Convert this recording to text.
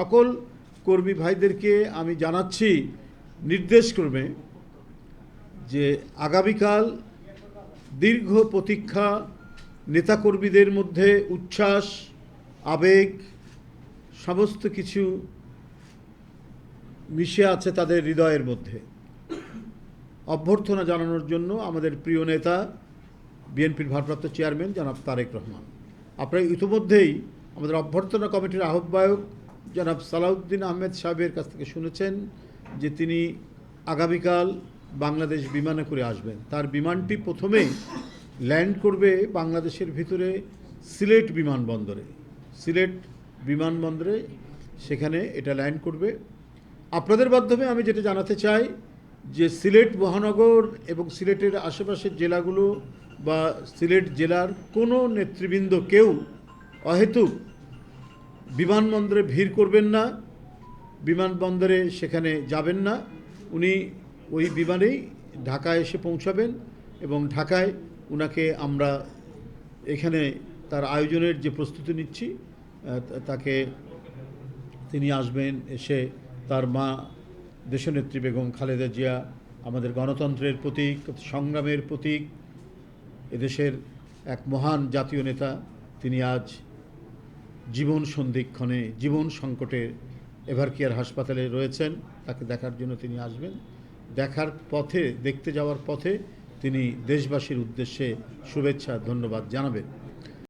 সকল কর্মী ভাইদেরকে আমি জানাচ্ছি নির্দেশক্রমে যে আগামীকাল দীর্ঘ প্রতীক্ষা, নেতাকর্মীদের মধ্যে উচ্ছ্বাস, আবেগ সমস্ত কিছু মিশে আছে তাদের হৃদয়ের মধ্যে। অভ্যর্থনা জানানোর জন্য আমাদের প্রিয় নেতা বিএনপির ভারপ্রাপ্ত চেয়ারম্যান জনাব তারেক রহমান, আপনারা ইতিমধ্যেই আমাদের অভ্যর্থনা কমিটির আহ্বায়ক জনাব সালাউদ্দিন আহমেদ সাহেবের কাছ থেকে শুনেছেন যে তিনি আগামীকাল বাংলাদেশ বিমানে করে আসবেন। তার বিমানটি প্রথমেই ল্যান্ড করবে বাংলাদেশের ভিতরে সিলেট বিমানবন্দরে। সেখানে এটা ল্যান্ড করবে। আপনাদের মাধ্যমে আমি যেটা জানাতে চাই যে সিলেট মহানগর এবং সিলেটের আশেপাশের জেলাগুলো বা সিলেট জেলার কোনো নেতৃবৃন্দ কেউ অহেতুক বিমানবন্দরে ভিড় করবেন না, বিমানবন্দরে সেখানে যাবেন না। উনি ওই বিমানেই ঢাকায় এসে পৌঁছাবেন এবং ঢাকায় উনাকে আমরা এখানে তার আয়োজনের যে প্রস্তুতি নিচ্ছি তাকে তিনি আসবেন, এসে তার মা দেশনেত্রী বেগম খালেদা জিয়া আমাদের গণতন্ত্রের প্রতীক, সংগ্রামের প্রতীক, এদেশের এক মহান জাতীয় নেতা, তিনি আজ জীবন সন্ধিক্ষণে, জীবন সংকটে এভারকেয়ার হাসপাতালে রয়েছেন। তাকে দেখার জন্য তিনি আসবেন। দেখতে যাওয়ার পথে তিনি দেশবাসীর উদ্দেশ্যে শুভেচ্ছা ধন্যবাদ জানাবেন।